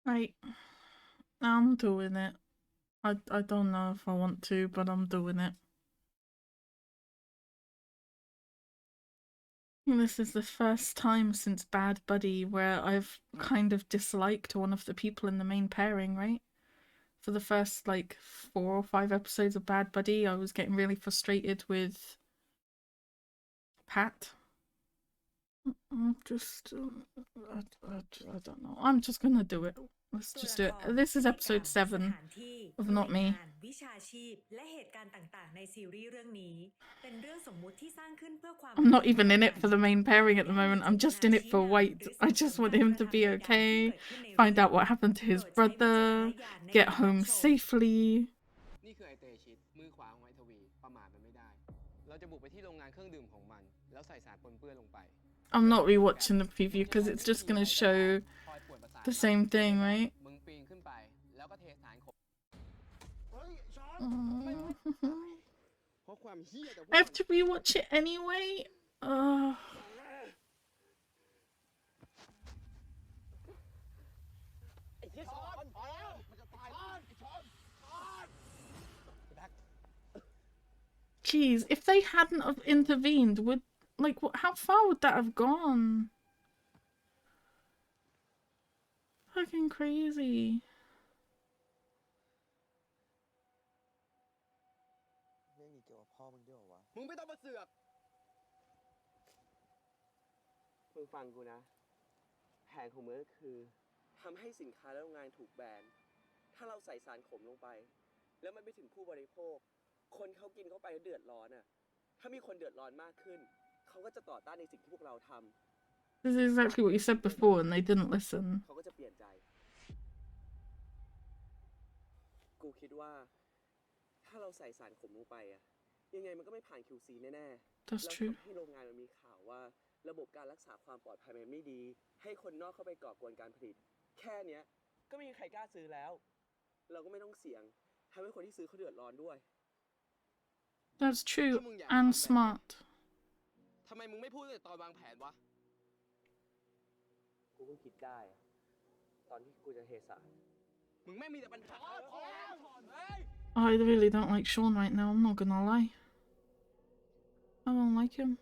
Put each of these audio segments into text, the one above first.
Right. I'm doing it. I don't know if I want to, but I'm doing it. This is the first time since Bad Buddy where I've kind of disliked one of the people in the main pairing, right? For the first like 4 or 5 episodes of Bad Buddy, I was getting really frustrated with Pat. I'm just, I don't know. I'm just gonna do it. Let's just do it. This is episode 7 of Not Me. วิชาชีพและเหตุการณ์ต่างๆในซีรีส์เรื่องนี้เป็นเรื่องสมมุติที่สร้างขึ้นเพื่อความ I'm not even in it for the main pairing at the moment. I'm just in it for White. I just want him to be okay, find out what happened to his brother, get home safely. นี่คือไอเตชิตมือขวาของไอทวีประมาทมันไม่ได้เราจะบุกไปที่โรงงานเครื่องดื่มของมันแล้วใส่สารปนเปื้อนลงไป I'm not rewatching the preview because it's just gonna show the same thing, right? I have to rewatch it anyway. Jeez, if they hadn't have intervened, would like how far would that have gone? Fucking crazy. This is exactly what you said before and they didn't listen. That's true. That's true and smart. I really don't like Sean right now, I'm not gonna lie. I don't like him.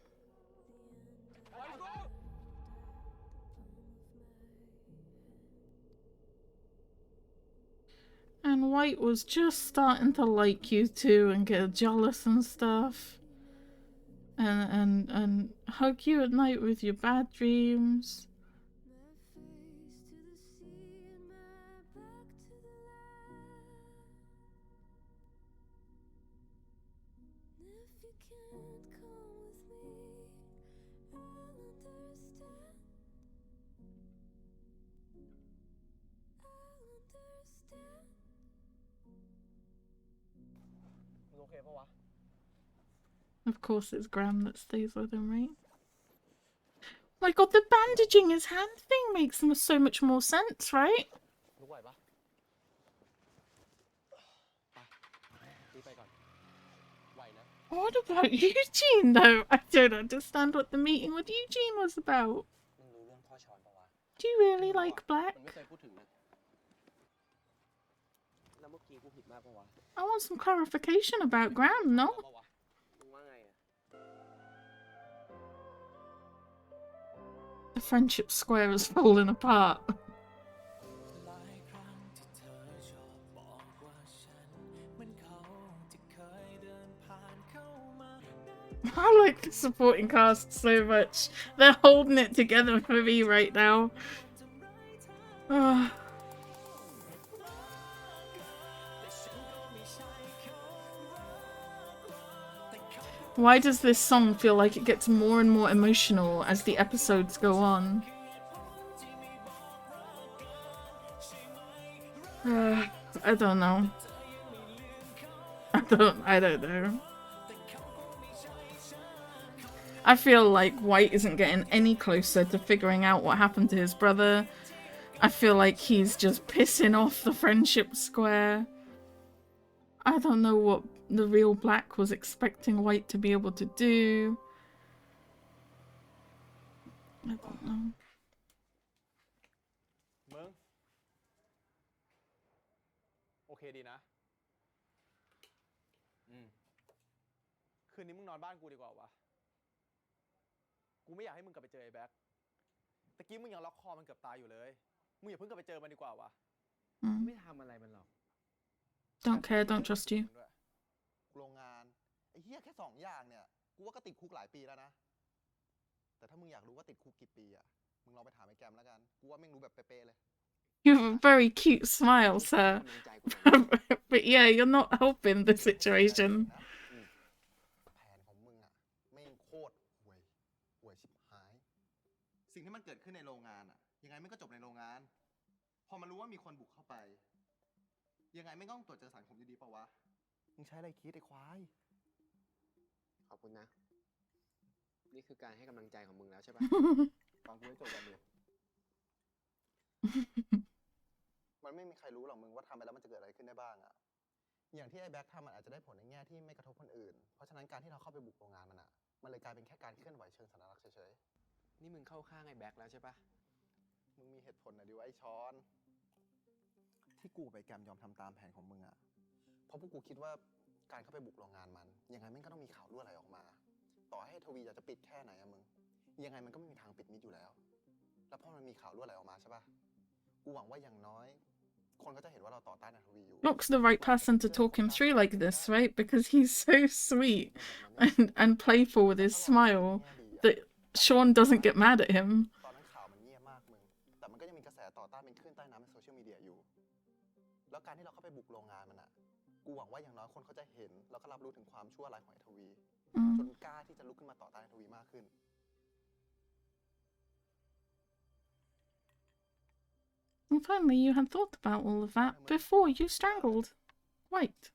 And White was just starting to like you two and get jealous and stuff. And hug you at night with your bad dreams. Of course it's Graham that stays with him, right? My god, the bandaging his hand thing makes so much more sense, right? What about Eugene, though? I don't understand what the meeting with Eugene was about. Do you really like Black? I want some clarification about Graham, no? The friendship square is falling apart. I like the supporting cast so much. They're holding it together for me right now. Why does this song feel like it gets more and more emotional as the episodes go on? I don't know. I don't know. I feel like White isn't getting any closer to figuring out what happened to his brother. I feel like he's just pissing off the friendship square. I don't know what the real Black was expecting White to be able to do. I don't know. เคดีนะคืนนี้มึงนอนบ้านกูดีกว่าวะกูไม่อยากให้มึงกลับไปเจอไอ้แบ็คตะกี้มึงยังล็อกคอมันเกือบตายอยู่เลยมึงอย่าเพิ่งกลับไปเจอมันดีกว่าวะไม่ทำอะไรมันหรอก Don't care, don't trust you. โรงงานไอ้เหี้ยแค่2 อย่างเนี่ยกูว่าก็ติดคุกหลายปีแล้วนะแต่ถ้ามึงอยากรู้ว่าติดคุกกี่ปีอ่ะมึงลองไปถามไอ้แกมแล้วกันกูว่าแม่งรู้แบบเป๊ะๆเลย You have a very cute smile, sir. But yeah, you're not helping the situation. แผนของมึงอ่ะแม่งโคตรห่วยชิบหายสิ่งที่มันเกิดขึ้นในโรงงานอ่ะยังไงมันก็จบในโรงงานพอมันรู้ว่ามีคนบุกเข้าไปยังไงไม่ต้องตรวจเจอสารผมอยู่ดีเปล่าวะมึงใช้อะไรคิดไอ้ควายขอบคุณนะนี่คือการให้กำลังใจของมึงแล้วใช่ปะ ฟังกูให้จบก่อนดิมันไม่มีใครรู้หรอกมึงว่าทำไปแล้วมันจะเกิดอะไรขึ้นได้บ้างอะอย่างที่ไอ้แบ็คทำมันอาจจะได้ผลในแง่ที่ไม่กระทบคนอื่นเพราะฉะนั้นการที่เราเข้าไปบุกโรงงานมันเลยกลายเป็นแค่การเคลื่อนไหวเชิงสัญลักษณ์เฉยๆนี่มึงเข้าข้างไอ้แบ็คแล้วใช่ปะมึงมีเหตุผลนะดิวะไอ้ช้อนที่กูไปแกมยอมทำตามแผนของมึงอะเพราะพวกกูคิดว่าการเข้าไปบุกโรงงานมันยังไงมันก็ต้องมีข่าวรั่วไหลออกมาต่อให้ทวีอยากจะปิดแค่ไหนอะมึงยังไงมันก็ไม่มีทางปิดมิดอยู่แล้วแล้วพอมันมีข่าวรั่วไหลออกมาใช่ปะกูหวังว่าอย่างน้อยคนก็จะเห็นว่าเราต่อต้านทวีอยู่ Locke's the right person to talk him through like this, right? Because he's so sweet and playful with his smile that Sean doesn't get mad at him. ตอนนั้นข่าวมันเงียบมากมึงแต่มันก็ยังมีกระแสต่อต้านเป็นคลื่นใต้น้ำในโซเชียลมีเดียอยู่แล้วการที่เราเข้าไปบุกโรงงานมันอะกูหวังว่าอย่างน้อยคนเขาจะเห็นแล้วก็รับรู้ถึงความชั่วร้ายของไอ้ทวีจนกล้าที่จะลุกขึ้นมาต่อต้านไอ้ทวีมากขึ้น If only you had thought about all of that before you strangled White.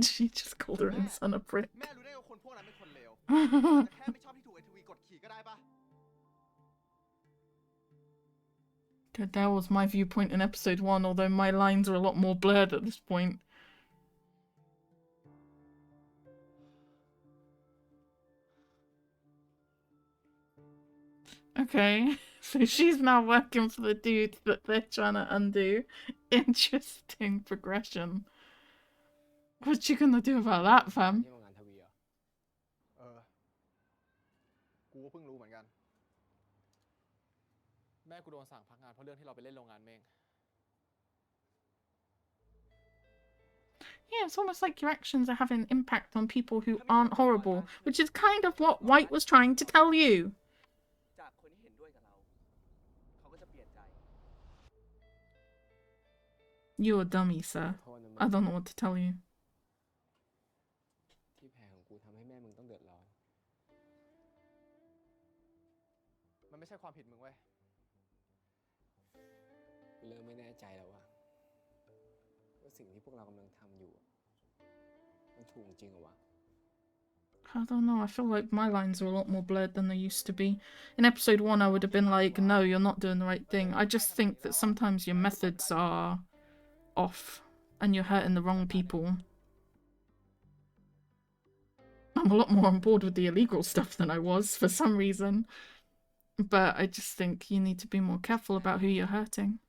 She just called her own son a prick. Good, that was my viewpoint in episode 1, although my lines are a lot more blurred at this point. Okay, so she's now working for the dude that they're trying to undo. Interesting progression. What's she gonna do about that, fam? กูก็เพิ่งรู้เหมือนกันแม่กูโดนสั่งพักงานเพราะเรื่องที่เราไปเล่นโรงงานเมง Yeah, it's almost like your actions are having an impact on people who aren't horrible, which is kind of what White was trying to tell you. You're a dummy, sir. I don't know what to tell you. ที่แผลของกูทำให้แม่มึงต้องเดือดร้อน มันไม่ใช่ความผิดมึงเว้ย กูเริ่มไม่แน่ใจแล้วว่าสิ่งที่พวกเรากำลังทำอยู่มันถูกจริงเหรอวะ I don't know, I feel like my lines are a lot more blurred than they used to be. In episode 1 I would have been like, no, you're not doing the right thing. I just think that sometimes your methods are off and you're hurting the wrong people. I'm a lot more on board with the illegal stuff than I was for some reason. But I just think you need to be more careful about who you're hurting.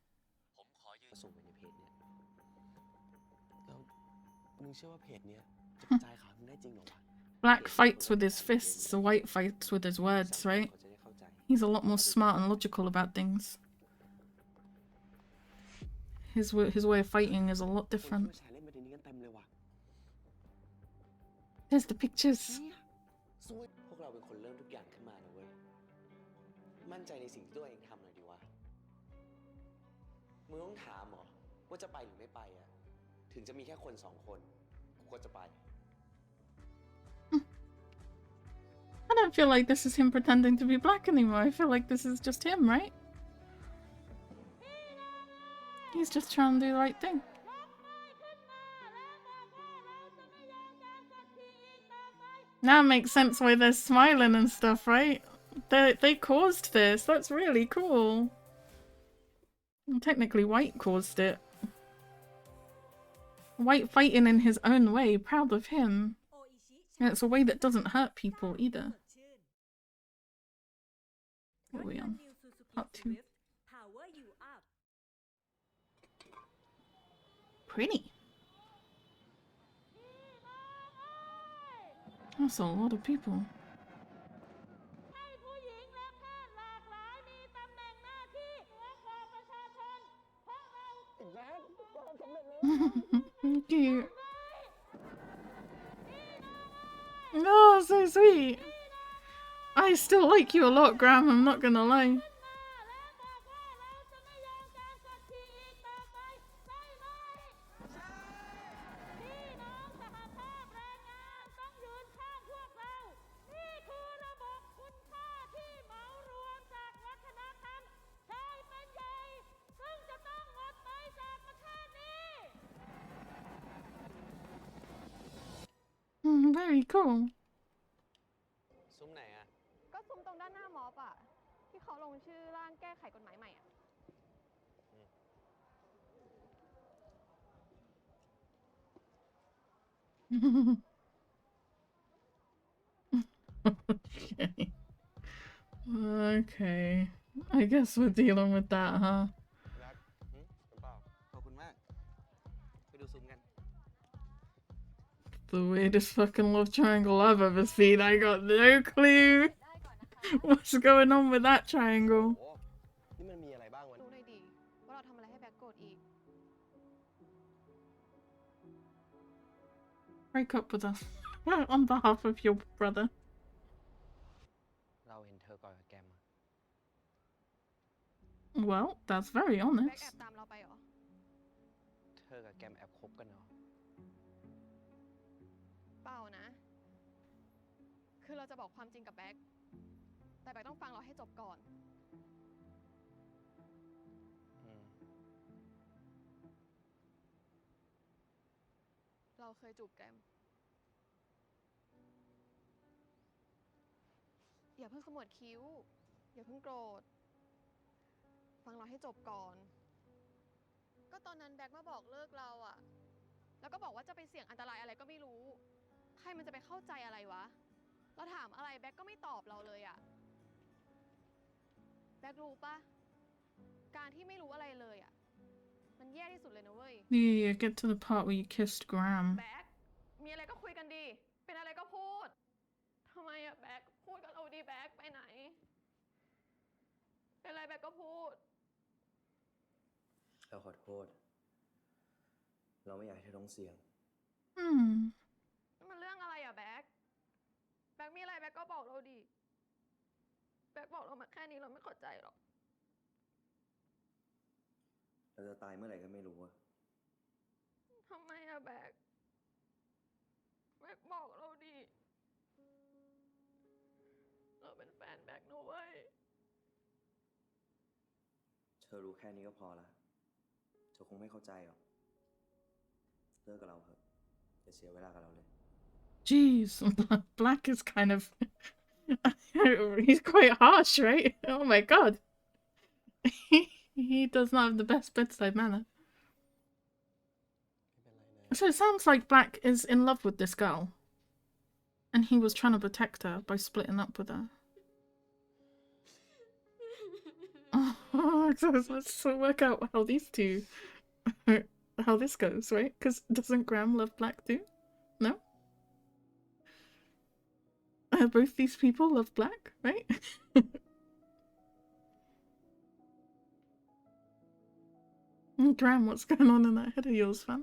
Black fights with his fists, the White fights with his words, right? He's a lot more smart and logical about things. His way of fighting is a lot different. There's the pictures. พวกเราเป็นคนเริ่มทุกอย่างขึ้นมานะเว้ยมั่นใจในสิ่งที่ตัวเองทำหน่อยดิวะมึงต้องถามเหรอว่าจะไปหรือไม่ไปอ่ะถึงจะมีแค่คน2 คนกูก็จะไป I don't feel like this is him pretending to be black anymore. I feel like this is just him, right? He's just trying to do the right thing. Now it makes sense why they're smiling and stuff, right? They caused this. That's really cool. Well, technically, White caused it. White fighting in his own way, proud of him. And it's a way that doesn't hurt people either. What are we on? Part 2. pretty. That's a lot of people. Cute. Oh, so sweet. I still like you a lot, Graham, I'm not gonna lie. Very cool. ซุ้มไหนอะ ก็ซุ้มตรงด้านหน้าม็อบอ่ะที่เขาลงชื่อร่างแก้ไขกฎหมายใหม่อ่ะ Okay. Okay. I guess we're dealing with that, huh? แบ็คเป็นเปล่าขอบคุณมาก ไปดูซุ้มกัน The weirdest fucking love triangle I've ever seen. I got no clue what's going on with that triangle. โอ้นี่มันมีอะไรบ้างวะ รู้เลยดีว่าเราทำอะไรให้แบ็คโกรธอีก Break up with us on behalf of your brother. เราเห็นเธอก่อนกับแกมอะ Well, that's very แบ็ค honest. แอบตามเราไปเหรอ เธอกับแกมแอบคบกันเนาะ เปล่านะ คือเราจะบอกความจริงกับแบ็คแต่แบ็คต้องฟังเราให้จบก่อน อืม เราเคยจูบแกมอย่าเพิ่งขมวดคิ้ว อย่าเพิ่งโกรธ ฟังเราให้จบก่อน ก็ตอนนั้นแบ็คมาบอกเลิกเราอะแล้วก็บอกว่าจะไปเสี่ยงอันตรายอะไรก็ไม่รู้ ใครมันจะไปเข้าใจอะไรวะ เราถามอะไรแบ็คก็ไม่ตอบเราเลยอะแบ็ครู้ปะการที่ไม่รู้อะไรเลยอะมันแย่ที่สุดเลยนะเว้ย Yeah, get to the part where you kissed Graham. แบ็คมีอะไรก็คุยกันดี เป็นอะไรก็พูด ทำไมอะแบ็คพูดกับเราดีแบ็คไปไหน เป็นอะไรแบ็คก็พูด เราขอโทษ เราไม่อยากให้เธอต้องเสี่ยง มันเรื่องอะไรอะแบ็คแบ็คมีอะไรแบ็คก็บอกเราดิ แบ็คบอกเรามาแค่นี้เราไม่เข้าใจหรอก เราจะตายเมื่อไหร่ก็ไม่รู้อะ ทำไมอะแบ็คแบ็คบอกเราดิ เราเป็นแฟนแบ็คนะเว้ย เธอรู้แค่นี้ก็พอละเธอคงไม่เข้าใจหรอกเลิกกับเราเถอะอย่าเสียเวลากับเราเลย Jeez, Black is kind of... he's quite harsh, right? Oh my god. He does not have the best bedside manner. ไม่เป็นไรนะ So it sounds like Black is in love with this girl. And he was trying to protect her by splitting up with her. Oh, so let's work out how these two... how this goes, right? Because doesn't Graham love Black too? No? Both these people love Black, right? Graham, what's going on in that head of yours, fam?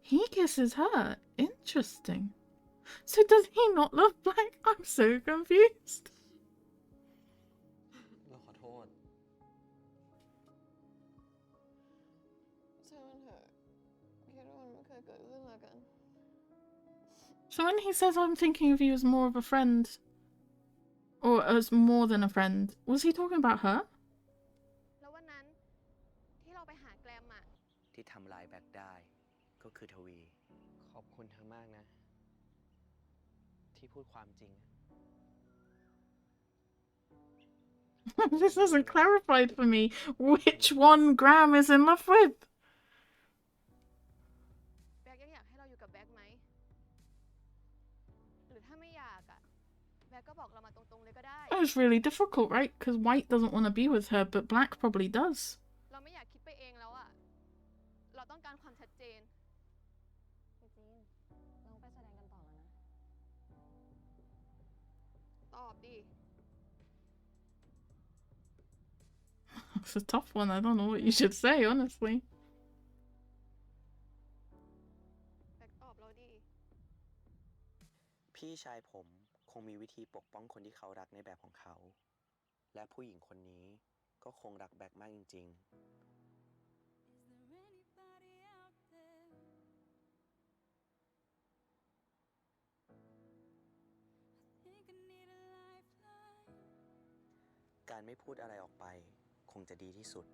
He kisses her. Interesting. So does he not love Black? I'm so confused. เราขอโทษ ใช่มันเถอะคิดว่ามันไม่เคยเกิดขึ้นแล้วกัน So when he says I'm thinking of you as more of a friend, or as more than a friend, was he talking about her? แล้ววันนั้นที่เราไปหาแกรมอะ ที่ทำลายแบ็คได้ก็คือทวี ขอบคุณเธอมากนะ ที่พูดความจริง This hasn't clarified for me which one Graham is in love with. แบ็คยังอยากให้เราอยู่กับแบ็คไหม หรือถ้าไม่อยากอะแบ็คก็บอกเรามาตรงๆเลยก็ได้ That was really difficult, right? Because White doesn't want to be with her, but Black probably does. เราไม่ It's a tough one. I don't know what you should say, honestly. แบ็คตอบเราดิ พี่ชายผมคงมีวิธีปกป้องคนที่เขารักในแบบของเขา และผู้หญิงคนนี้ก็คงรักแบ็คมากจริงๆ การไม่พูดอะไรออกไปคงจะดีที่สุด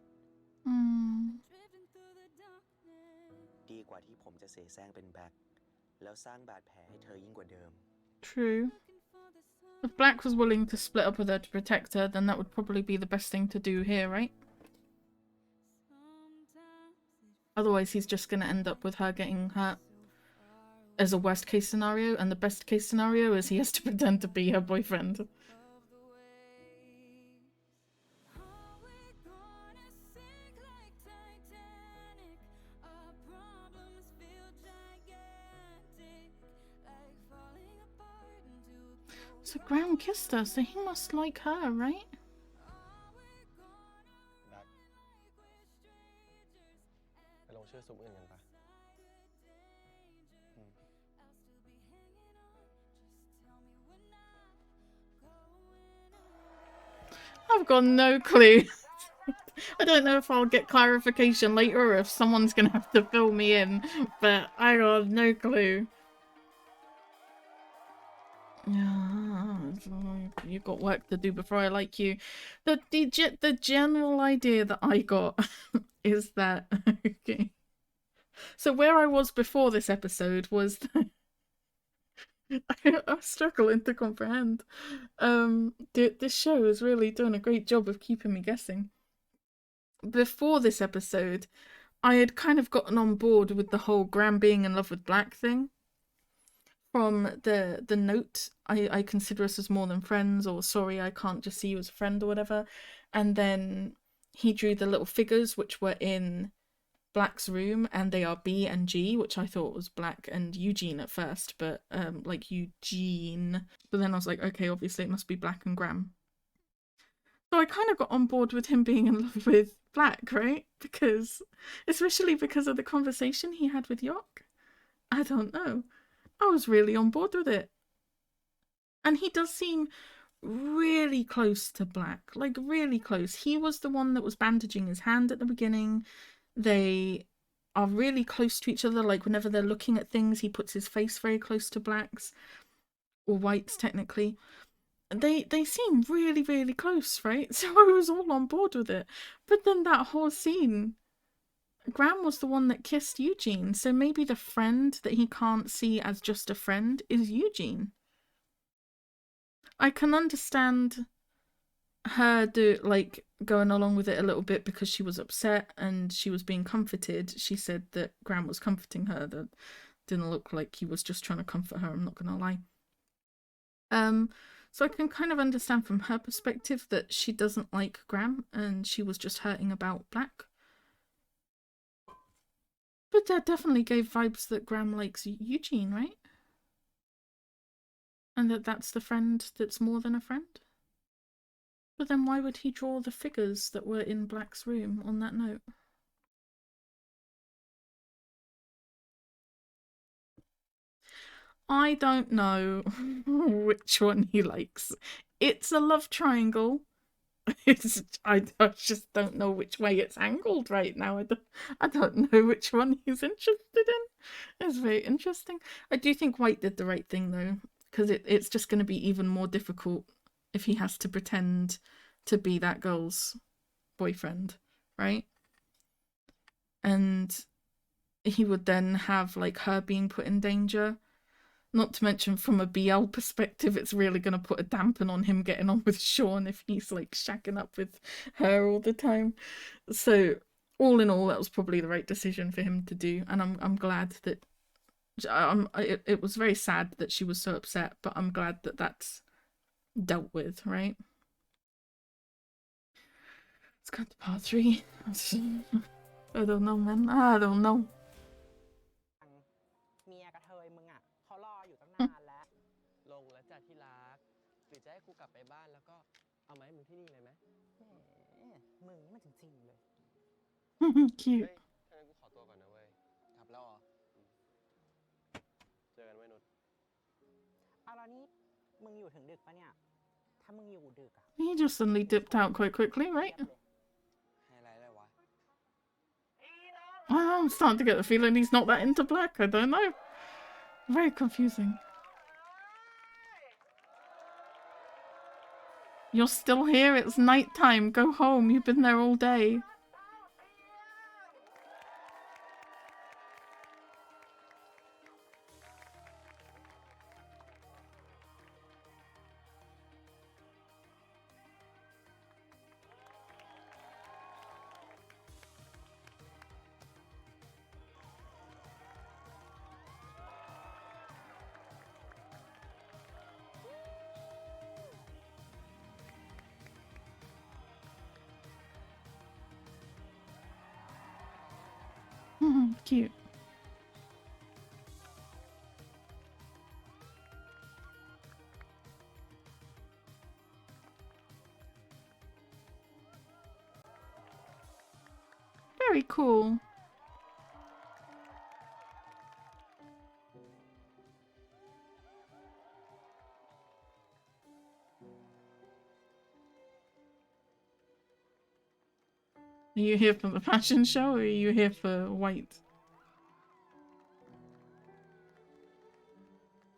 ดีกว่าที่ผมจะเสแสร้งเป็นแบ็คแล้วสร้างบาดแผลให้เธอยิ่งกว่าเดิม True. If Black was willing to split up with her to protect her, then that would probably be the best thing to do here, right? Otherwise, he's just gonna end up with her getting hurt as a worst case scenario, and the best case scenario is he has to pretend to be her boyfriend. So Graham kissed her, so he must like her, right? แบ็คไปลงชื่อซุปอื่นกันปะ I've got no clue. I don't know if I'll get clarification later or if someone's gonna have to fill me in, but I got no clue. You've got work to do before I like you. The general idea that I got is that okay. So where I was before this episode was I'm struggling to comprehend. This show is really doing a great job of keeping me guessing. Before this episode, I had kind of gotten on board with the whole Graham being in love with Black thing. From the note, I consider us as more than friends, or sorry, I can't just see you as a friend, or whatever. And then he drew the little figures which were in Black's room, and they are B and G, which I thought was Black and Eugene at first, but like Eugene. But then I was like, okay, obviously it must be Black and Graham. So I kind of got on board with him being in love with Black, right? Because, especially because of the conversation he had with York. I don't know. I was really on board with it. And he does seem really close to Black, like really close. He was the one that was bandaging his hand at the beginning. They are really close to each other, like whenever they're looking at things, he puts his face very close to Black's, or White's technically. They seem really, really close, right? So I was all on board with it. But then that whole scene, Graham was the one that kissed Eugene, so maybe the friend that he can't see as just a friend is Eugene. I can understand her going along with it a little bit because she was upset and she was being comforted. She said that Graham was comforting her. That didn't look like he was just trying to comfort her, I'm not gonna lie. So I can kind of understand from her perspective that she doesn't like Graham and she was just hurting about Black. But that definitely gave vibes that Graham likes Eugene, right? And that's the friend that's more than a friend? But then why would he draw the figures that were in Black's room on that note? I don't know which one he likes. It's a love triangle. I just don't know which way it's angled right now. I don't know which one he's interested in. It's very interesting. I do think White did the right thing though, because it's just going to be even more difficult if he has to pretend to be that girl's boyfriend, right? And he would then have like her being put in danger. Not to mention from a BL perspective, it's really going to put a dampen on him getting on with Sean if he's like shacking up with her all the time. So all in all, that was probably the right decision for him to do. And I'm glad that it was very sad that she was so upset, but I'm glad that that's dealt with, right? Let's go to part 3. I don't know, man. I don't know. เมียกับเธอมึงอ่ะเขารออยู่ตั้งนานแล้ว ลงแล้วจ้ะที่รักหรือจะให้กูกลับไปบ้านแล้วก็เอามาให้มึงที่นี่เลยไหม แหม มึงนี่มันจริงๆเลย Cute. ถ้างั้นกูขอตัวก่อนนะเว้ยกลับแล้วเหรอเจอกันไว้นุช เอาแล้วนี่มึงอยู่ถึงดึกปะเนี่ย ถ้ามึงอยู่ดึกอะ He just suddenly dipped out quite quickly, right? ให้อะไรได้วะ I'm starting to get the feeling he's not that into black. I don't know. Very confusing. You're still here. It's night time. Go home. You've been there all day. Cute. Very cool. Are you here for the fashion show or are you here for white?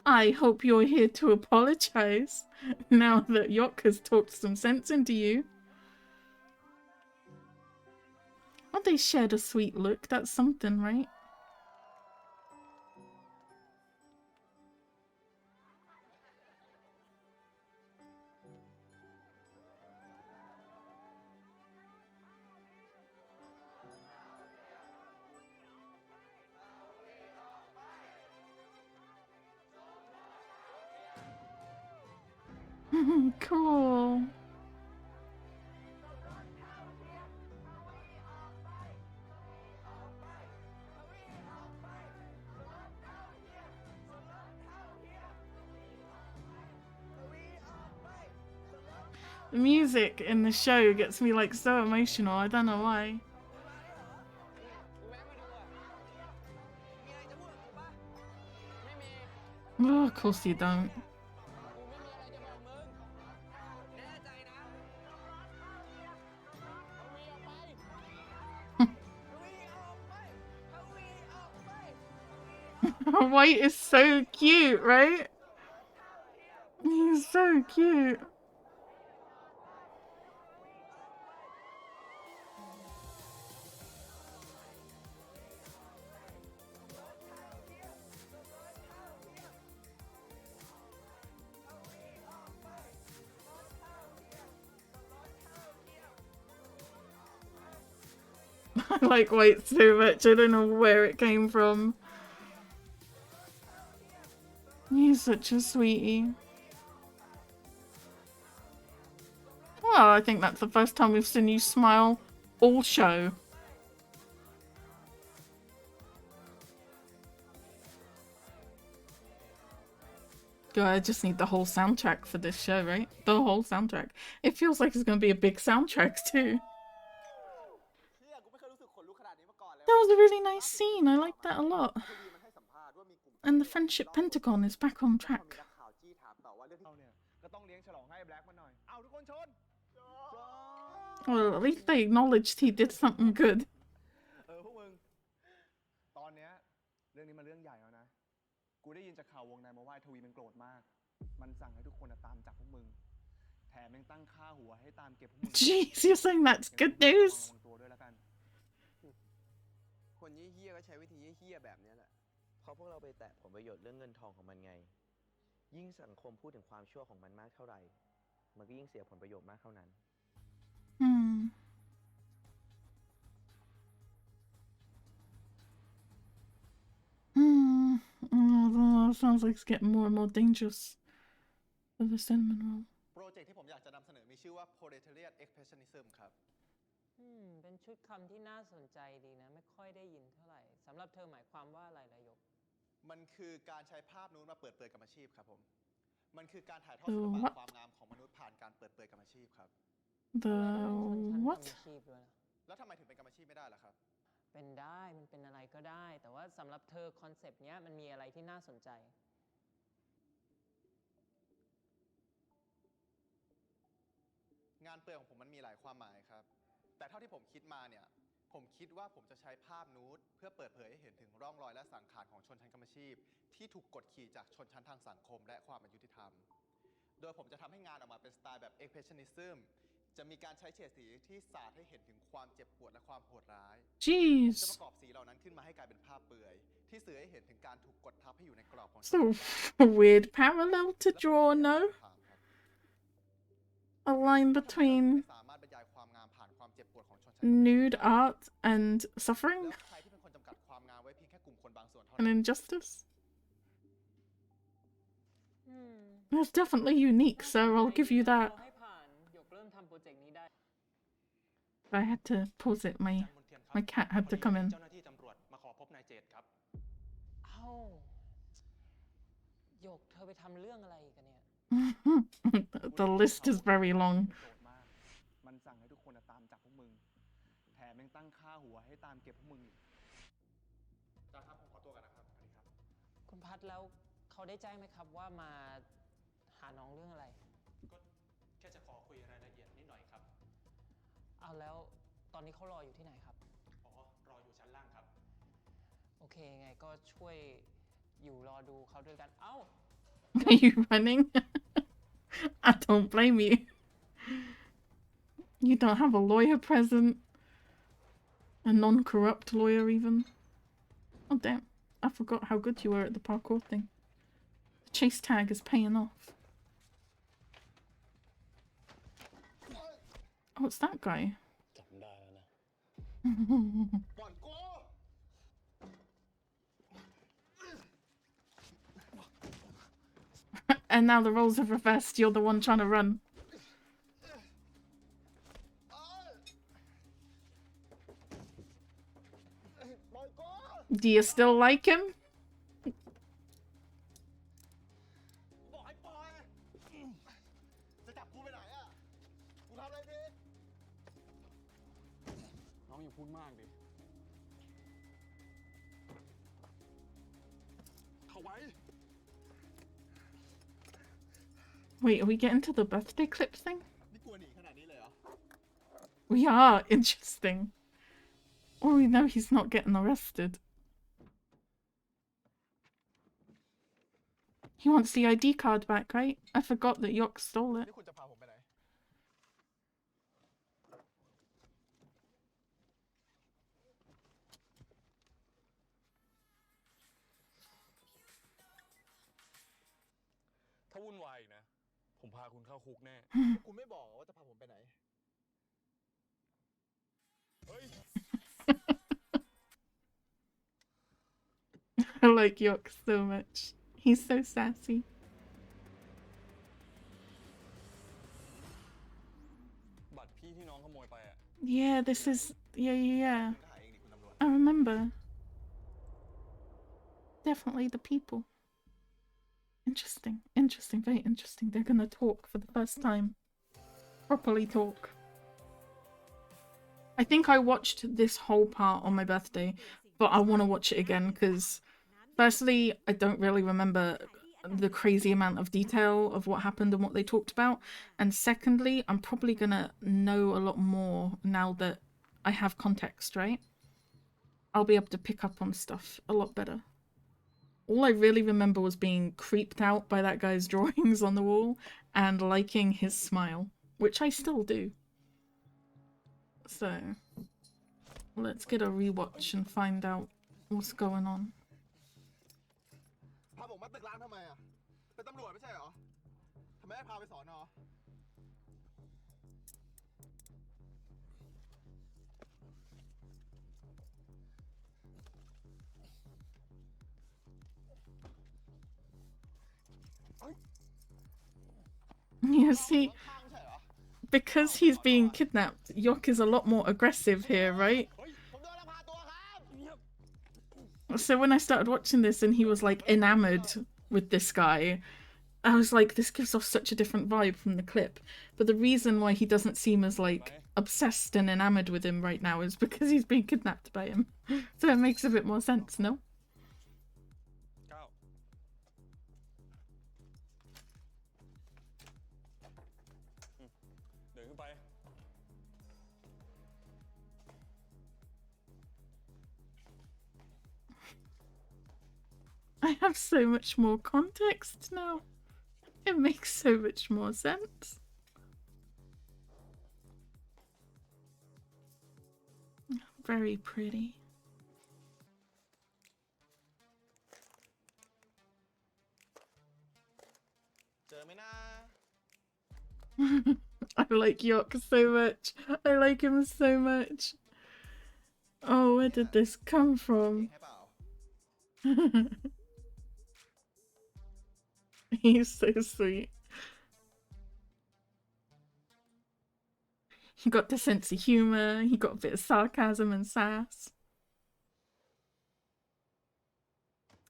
I hope you're here to apologize now that Yok has talked some sense into you. Oh, they shared a sweet look. That's something, right? Cool. The music in the show gets me like so emotional. I don't know why. Oh, of course you don't. White is so cute, right? He's so cute. I like White so much. I don't know where it came from. He's such a sweetie. Well, I think that's the first time we've seen you smile all show. God, I just need the whole soundtrack for this show, right? The whole soundtrack. It feels like it's gonna be a big soundtrack too. That was a really nice scene. I like that a lot. And the friendship pentagon is back on track. Well, at least they acknowledged he did something good. พวกมึงตอนเนี้ยเรื่องนี้มันเรื่องใหญ่แล้วนะกูได้ยินจากข่าววงในมาว่าทวีมันโกรธมากมันสั่งให้ทุกคนตามจับพวกมึงแถมยังตั้งค่าหัวให้ตามเก็บพวกมึง Jeez, you're saying that's good news. ระวังตัวด้วยแล้วกัน คนเหี้ยๆก็ใช้วิธีเหี้ยๆแบบนี้แหละ เพราะพวกเราไปแตะผลประโยชน์เรื่องเงินทองของมันไง ยิ่งสังคมพูดถึงความชั่วของมันมากเท่าไหร่ มันก็ยิ่งเสียผลประโยชน์มากเท่านั้น Sounds like it's getting more and more dangerous for the cinnamon roll. โปรเจกต์ที่ผมอยากจะนำเสนอมีชื่อว่า proletariat expressionism ครับ เป็นชุดคำที่น่าสนใจดีนะไม่ค่อยได้ยินเท่าไหร่สำหรับเธอหมายความว่าอะไรนายกมันคือการใช้ภาพนู้นมาเปิดเผยกรรมอาชีพครับผมมันคือการถ่ายทอดศิลปะความงามของมนุษย์ผ่านการเปิดเผยกรรมอาชีพครับ The ชนชั้น what? กรรมชีพด้วยนะ แล้วทำไมถึงเป็นกรรมอาชีพไม่ได้ล่ะครับ เป็นได้มันเป็นอะไรก็ได้ แต่ว่าสำหรับเธอคอนเซปต์เนี้ยมันมีอะไรที่น่าสนใจ งานเปลือยของผมมันมีหลายความหมายครับ แต่เท่าที่ผมคิดมาเนี่ย ผมคิดว่าผมจะใช้ภาพนูดเพื่อเปิดเผยให้เห็นถึงร่องรอยและสังขารของชนชั้นกรรมอาชีพ ที่ถูกกดขี่จากชนชั้นทางสังคมและความอายุติธรรม โดยผมจะทำให้งานออกมาเป็นสไตล์แบบ expressionism จะมีการใช้เฉดสีที่สาดให้เห็นถึงความเจ็บปวดและความโหดร้าย ผมจะ Jeez. ประกอบสีเหล่านั้นขึ้นมาให้กลายเป็นภาพเปลือย ที่สื่อให้เห็นถึงการถูกกดทับให้อยู่ในกรอบของ So weird parallel to draw, no? A line between สามารถบรรยายความงามผ่านความเจ็บปวดของชนชั้นกรรมอาชีพ nude art and แล้ว suffering ใครที่เป็นคนจำกัดความงามไว้เพียงแค่กลุ่มคนบางส่วนเท่า and นั้น injustice. อืม It's definitely unique, so I'll give you เรา that. ให้ผ่านหยกเริ่มทำโปรเจกต์นี้ได้ I had to pause it. My cat had to come in. เจ้าหน้าที่ตำรวจมาขอพบนายเจตครับ เอ้าหยกเธอไปทำเรื่องอะไรกันเนี่ย The list is very long. โกรธมากมันสั่งให้ทุกคนตามจับพวกมึง แถมยังตั้งค่าหัวให้ตามเก็บพวกมึงอีกจ้าครับผมขอตัวกันนะครับสวัสดีครับ คุณพัดแล้วเขาได้แจ้งไหมครับว่ามาหาน้องเรื่องอะไร ก็แค่จะขอคุยรายละเอียดนิดหน่อยครับ เอาแล้วตอนนี้เขารออยู่ที่ไหนครับ อ๋อ รออยู่ชั้นล่างครับ โอเคไงก็ช่วยอยู่รอดูเขาด้วยกัน เอ้า Are you running? I don't blame you. You don't have a lawyer present. A non-corrupt lawyer even. Oh damn. I forgot how good you were at the parkour thing. The chase tag is paying off. Oh, it's that guy. จำได้แล้วนะ ก่อนกู And now the roles have reversed. You're the one trying to run. Do you still like him? บอกให้ปล่อยจะจับกูไปไหนอ่ะ กูทำอะไรผิดน้องอย่าพูดมากดิ เข้าไว้ Wait, are we getting to the birthday clip thing? นี่กลัวหนีขนาดนี้เลยเหรอ We are. Interesting. Well, we know he's not getting arrested. He wants the ID card back, right? I forgot that Yok stole it. นี่คุณจะพาผมไปไหน ถ้าวุ่นวายอีกนะ ผมพาคุณเข้าคุกแน่ คุณไม่บอกว่าจะพาผมไปไหน เฮ้ย I like Yok so much. He's so sassy. บัตรพี่ที่น้องขโมยไปอ่ะ Yeah, this is... Yeah. คุณก็หาเองดิคุณตำรวจ I remember. Definitely the people. Interesting. Interesting. Very interesting. They're gonna talk for the first time. Properly talk. I think I watched this whole part on my birthday, but I want to watch it again because, firstly, I don't really remember the crazy amount of detail of what happened and what they talked about, and secondly, I'm probably gonna know a lot more now that I have context, right? I'll be able to pick up on stuff a lot better. All I really remember was being creeped out by that guy's drawings on the wall and liking his smile, which I still do. So, let's get a rewatch and find out what's going on. พาผมมาตึกร้างทำไมอ่ะ เป็นตำรวจไม่ใช่เหรอ ทำไมไม่พาไปสอนอ You see, because he's being kidnapped, Yok is a lot more aggressive here, right? เฮ้ย ผมโดนลักพาตัวครับ So when I started watching this and he was like enamored with this guy, I was like, this gives off such a different vibe from the clip. But the reason why he doesn't seem as like obsessed and enamored with him right now is because he's being kidnapped by him. So it makes a bit more sense, no? ก้าวเดินขึ้นไป I have so much more context now. It makes so much more sense. Very pretty. เจอไหมนะ I like Yok so much. I like him so much. Oh, where did this come เก่ง from? ให้เปล่า He's so sweet. He got the sense of humor, he got a bit of sarcasm and sass.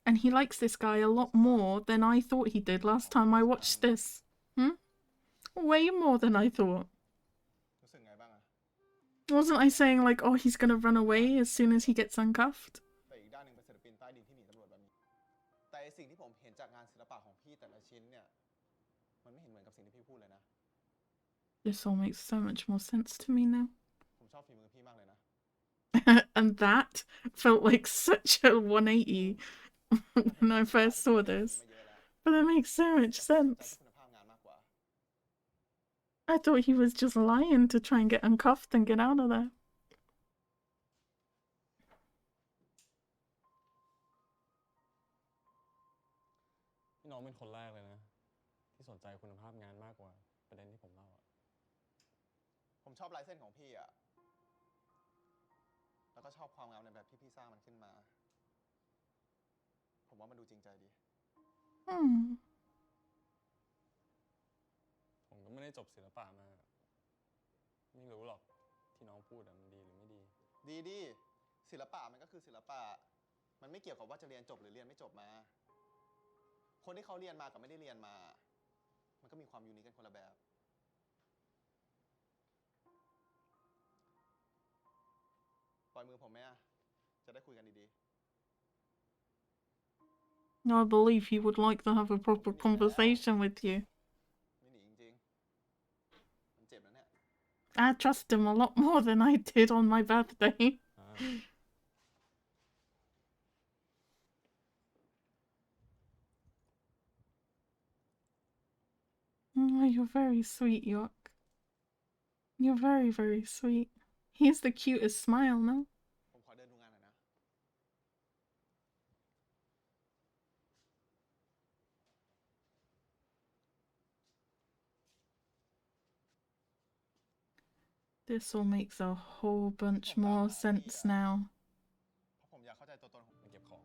And he likes this guy a lot more than I thought he did last time I watched this. Way more than I thought. รู้สึกไงบ้างอะ Wasn't I saying like, oh, he's gonna run away as soon as he gets uncuffed? แต่อีกด้านหนึ่งเป็นศิลปินใต้ดินที่หนีตำรวจแบบนี้ แต่ไอ้สิ่งที่ผมเห็นจากงานศิลปะของพี่แต่ละชิ้นเนี่ย มันไม่เห็นเหมือนกับสิ่งที่พี่พูดเลยนะ This all makes so much more sense to me now. ผมชอบฝีมือพี่มากเลยนะ And that felt like such a 180 when I first saw this. But that makes so much sense. I thought he was just lying to try and get uncuffed and get out of there. พี่น้องเป็นคนแรกเลยนะ ที่สนใจคุณภาพงานมากกว่าประเด็นที่ผมเล่าอะ ผมชอบลายเส้นของพี่อะแล้วก็ชอบความงามในแบบที่พี่สร้างมันขึ้นมา ผมว่ามันดูจริงใจดี ผมก็ไม่ได้จบศิลปะมา ไม่รู้หรอกที่น้องพูดอะมันดีหรือไม่ดี ดีศิลปะมันก็คือศิลปะ มันไม่เกี่ยวกับว่าจะเรียนจบหรือเรียนไม่จบมา คนที่เขาเรียนมากับไม่ได้เรียนมา มันก็มีความยูนิคกันคนละแบบ ปล่อยมือผมไหมอะจะได้คุยกันดี I believe he would like to have a proper conversation with you. ๆ ไม่หนีจริงๆ มันเจ็บนะเนี่ย I trust him a lot more than I did on my birthday. Oh, you're very sweet, Yok. You're very, very sweet. He has the cutest smile, no? ผมขอเดินดูงานหน่อยนะ This all makes a whole bunch more sense now. เพราะผมอยากเข้าใจตัวตนของ มันเก็บของ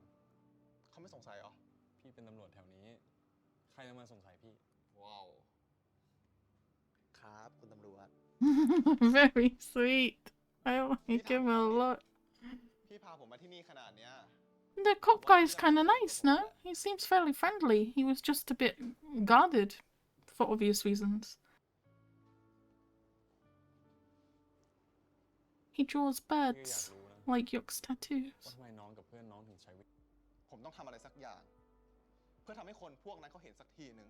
เขาไม่สงสัยเหรอ พี่เป็นตำรวจแถวนี้ ใครจะมาสงสัยพี่ ว้าว ครับคุณตำรวจ Very sweet. I like him a lot. พี่พาผมมาที่นี่ขนาดเนี้ย The cop guy's kind of nice, no? He seems fairly friendly. He was just a bit guarded for obvious reasons. He draws พี่ก็อยาก birds รู้นะ like Yok's ว่า tattoos. ทำไมน้องกับเพื่อนน้องถึงใช้วิ ผมต้องทำอะไรสักอย่าง เพื่อทำให้คนพวกนั้นเขาเห็นสักทีหนึ่ง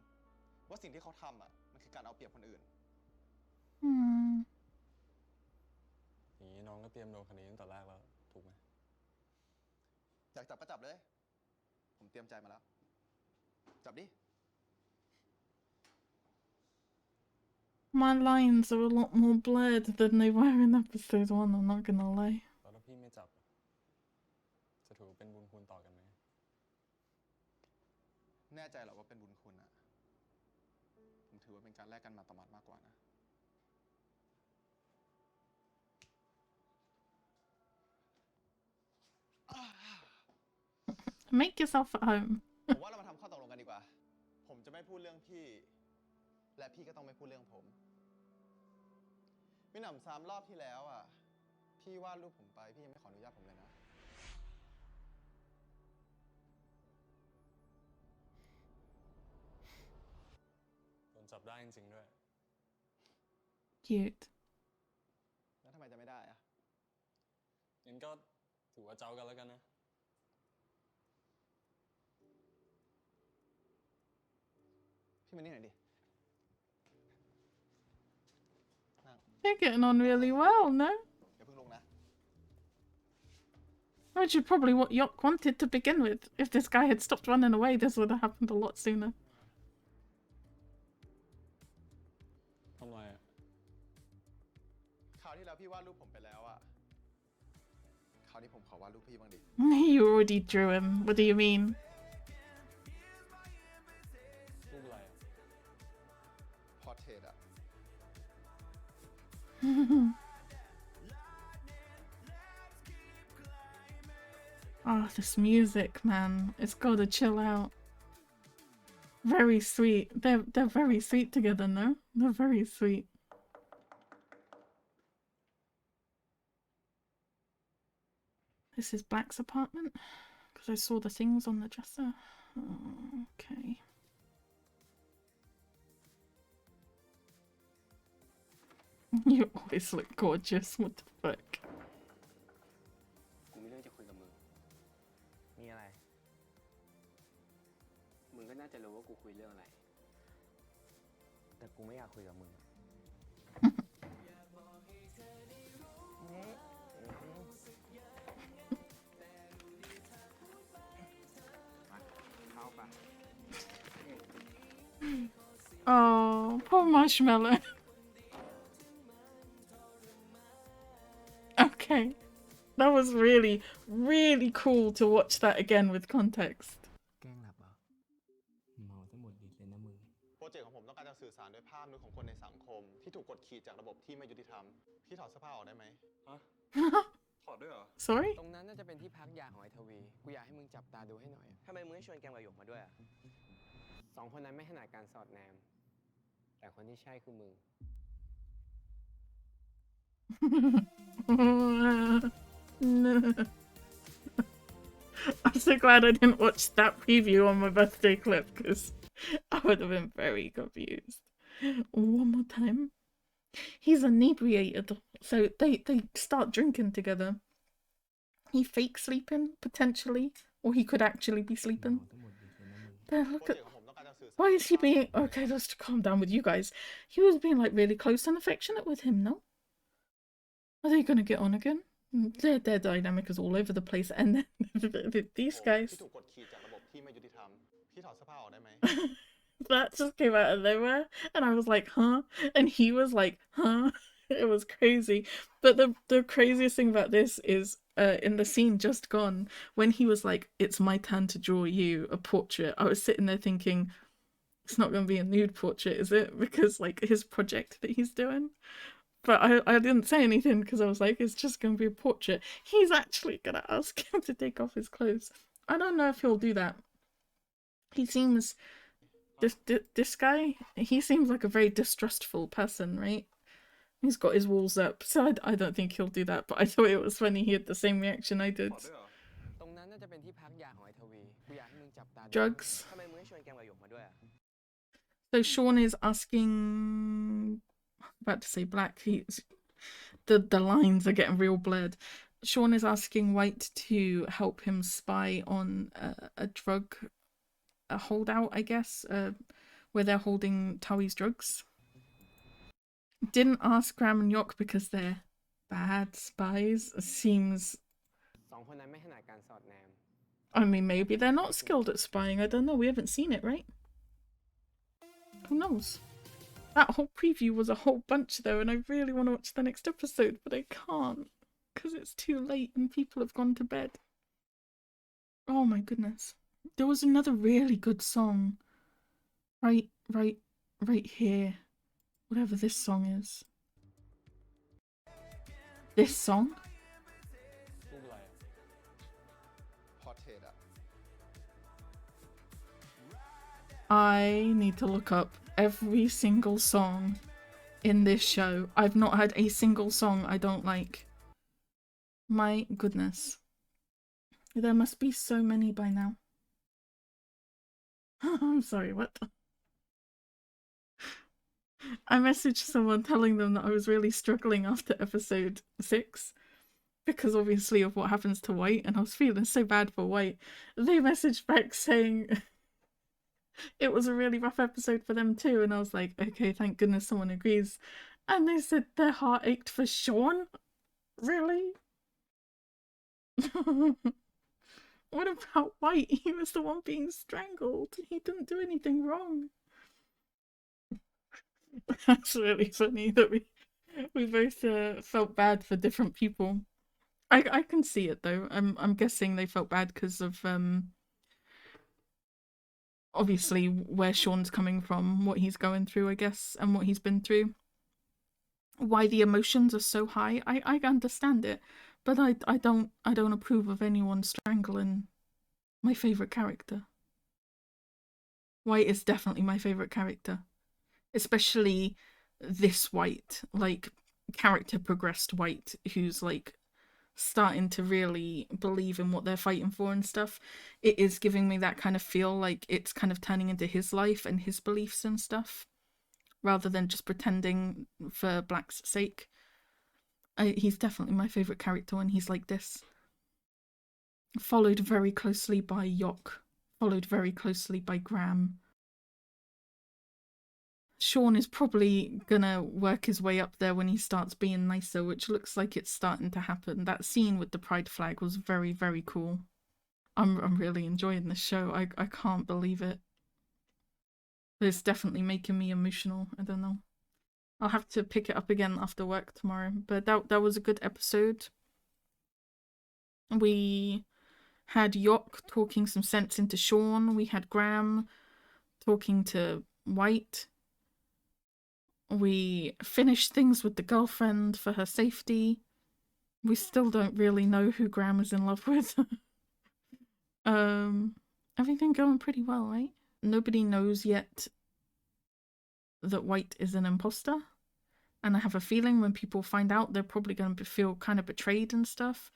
ว่าสิ่งที่เขาทำอ่ะมันคือการเอาเปรียบคนอื่น อย่างนี้น้องก็เตรียมโดนคดีตั้งแต่แรกแล้ว ถูกไหม อยากจับก็จับเลย ผมเตรียมใจมาแล้ว จับดิ My lines are a lot more blurred than they were in episode 1, I'm not gonna lie. แล้วถ้าพี่ไม่จับอะจะถือว่าเป็นบุญคุณต่อกันไหม แน่ใจเหรอว่าเป็นบุญคุณอ่ะ ผมถือว่าเป็นการแลกกันมาต่อมัดมากกว่านะ Make yourself at home. ผมว่าเรามาทำข้อตกลงกันดีกว่า ผมจะไม่พูดเรื่องพี่ และพี่ก็ต้องไม่พูดเรื่องผมมีหนำซ้ำรอบที่แล้วอ่ะ พี่วาดรูปผมไป พี่ยังไม่ขออนุญาตผมเลยนะ I จับได้จริงๆด้วย Cute. แล้วทำไมจะไม่ได้อะ งั้นก็ถือว่าเจ้ากันแล้วกันนะ พี่มานี่หน่อยดิ นั่ง They're getting on really well, no? อย่าเพิ่งลงนะ Which is probably what Yok wanted to begin with. If this guy had stopped running away, this would have happened a lot sooner. ทำไรอะ คราวที่แล้วพี่วาดรูปผมไปแล้วอะคราวนี้ผมขอวาดรูปพี่บ้างดิ You already drew him. What do you mean? รูปอะไรอะ พอร์เทรตอะ Oh, this music, man. It's gotta chill out. Very sweet. They're very sweet together, no? They're very sweet. This is Black's apartment because I saw the things on the dresser. Oh, okay. You always look gorgeous. What the fuck? กูมีเรื่องจะคุยกับมึง มีอะไร มึงก็น่าจะรู้ว่ากูคุยเรื่องอะไร แต่กูไม่อยากคุยกับมึงเข้าปะ Oh, poor Marshmallow. Okay. That was really, really cool to watch that again with context. แกล้งหลับเหรอ เมาทั้งหมดดิเลยนะมึง โปรเจกต์ของผมต้องการจะสื่อสารด้วยภาพนึกของคนในสังคม ที่ถูกกดขี่จากระบบที่ไม่ยุติธรรม พี่ถอดเสื้อผ้าออกได้ไหม ฮะ ถอดด้วยเหรอ Sorry? ตรงนั้นน่าจะเป็นที่พักยาของไอ้ทวี กูอยากให้มึงจับตาดูให้หน่อย ทำไมมึงไม่ชวนแกมกับหยกมาด้วยอะ สองคนนั้นไม่ถนัดการสอดแนม แต่คนที่ใช่คือมึง No. I'm so glad I didn't watch that preview on my birthday clip because I would have been very confused. One more time. He's inebriated, so they start drinking together. He fake sleeping, potentially, or he could actually be sleeping. เมาทั้งหมดดิเลยนะมึง But โปร look เจ at... กต์ของผมต้องการจะสื่อสาร Why is he being... Okay, let's calm down with you guys. He was being, like, really close and affectionate with him, no? Are they gonna get on again? Their dynamic is all over the place, and then these ที่ guys... ถูกกดขี่จากระบบที่ไม่ยุติธรรม พี่ถอดเสื้อผ้าออกได้ไหม That just came out of nowhere, and I was like, huh? And he was like, huh? It was crazy. But the craziest thing about this is in the scene just gone, when he was like, it's my turn to draw you a portrait, I was sitting there thinking, it's not going to be a nude portrait, is it? Because, like, his project that he's doing. But I didn't say anything because I was like, it's just going to be a portrait. He's actually going to ask him to take off his clothes. I don't know if he'll do that. He seems... This guy, he seems like a very distrustful person, right? He's got his walls up, so I don't think he'll do that. But I thought it was funny he had the same reaction I did. ถอดด้วยเหรอ ตรงนั้นน่าจะเป็นที่พักยาของไอ้ทวี กูอยากให้มึงจับตาดู Drugs. ทำไมมึงไม่ชวนแกมกับหยกมาด้วยอะ So Sean is asking... about to say Black. The lines are getting real blurred. Sean is asking White to help him spy on a drug... a holdout, I guess, where they're holding Tawi's drugs. Didn't ask Graham and Yok because they're bad spies. Seems... สองคนนั้นไม่ถนัดการสอดแนม I mean, maybe they're not skilled at spying. I don't know. We haven't seen it, right? Who knows? That whole preview was a whole bunch, though, and I really want to watch the next episode, but I can't because it's too late and people have gone to bed. Oh my goodness. There was another really good song. Right here. Whatever this song is. This song? รูปอะไรอะ พอร์เทรตอะ I need to look up every single song in this show. I've not had a single song I don't like. My goodness. There must be so many by now. I'm sorry, what? I messaged someone telling them that I was really struggling after episode 6 because obviously of what happens to White, and I was feeling so bad for White. They messaged back saying it was a really rough episode for them too, and I was like, okay, thank goodness someone agrees. And they said their heart ached for Sean? Really? What about White? He was the one being strangled. He didn't do anything wrong. That's really funny that we both felt bad for different people. I can see it though. I'm guessing they felt bad because of obviously where Sean's coming from, what he's going through, I guess, and what he's been through. Why the emotions are so high. I understand it, but I don't approve of anyone strangling my favorite character. White is definitely my favorite character, especially this White, like character progressed White, who's like starting to really believe in what they're fighting for and stuff. It is giving me that kind of feel like it's kind of turning into his life and his beliefs and stuff, rather than just pretending for Black's sake. He's definitely my favourite character when he's like this. Followed very closely by Yok. Followed very closely by Graham. Sean is probably gonna work his way up there when he starts being nicer, which looks like it's starting to happen. That scene with the pride flag was very, very cool. I'm really enjoying this show. I can't believe it. It's definitely making me emotional. I don't know. I'll have to pick it up again after work tomorrow. But that was a good episode. We had Yok talking some sense into Sean. We had Graham talking to White. We finished things with the girlfriend for her safety. We still don't really know who Graham is in love with. Everything going pretty well, right? Nobody knows yet that White is an imposter. And I have a feeling when people find out, they're probably going to feel kind of betrayed and stuff.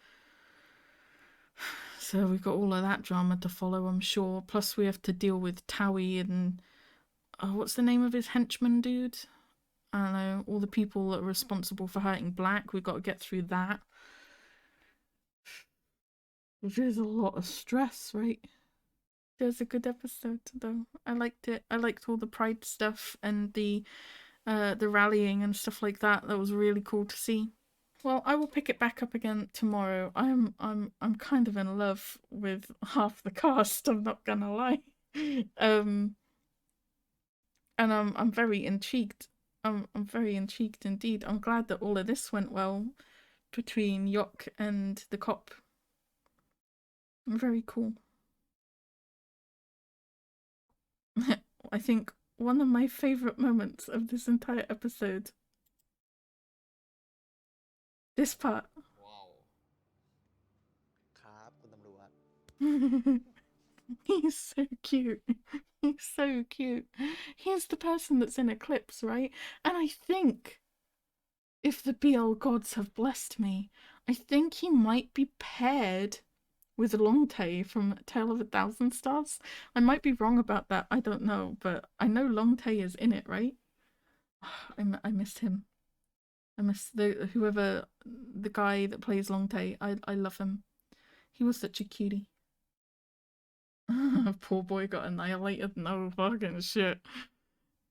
So we've got all of that drama to follow, I'm sure. Plus we have to deal with Towie and... what's the name of his henchman dude? I don't know, all the people that are responsible for hurting Black. We've got to get through that. Which is a lot of stress, right? It was a good episode, though. I liked it. I liked all the pride stuff and the rallying and stuff like that. That was really cool to see. Well, I will pick it back up again tomorrow. I'm kind of in love with half the cast, I'm not gonna lie. And I'm very intrigued. I'm very intrigued indeed. I'm glad that all of this went well between Yok and the cop. Very cool. I think one of my favourite moments of this entire episode. This part. ว้าว ครับคุณตำรวจ He's so cute. He's so cute. He's the person that's in Eclipse, right? And I think, if the BL gods have blessed me, I think he might be paired with Longtae from Tale of a Thousand Stars. I might be wrong about that, I don't know, but I know Longtae is in it, right? I miss him. I miss the guy that plays Longtae. I love him. He was such a cutie. Poor boy got annihilated. No fucking shit.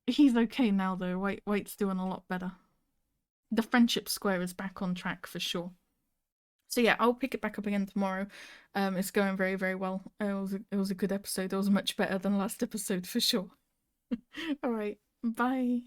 He's okay now though. White's doing a lot better. The friendship square is back on track for sure. So yeah, I'll pick it back up again tomorrow. It's going very, very well. It was a good episode. It was much better than last episode for sure. All right, bye.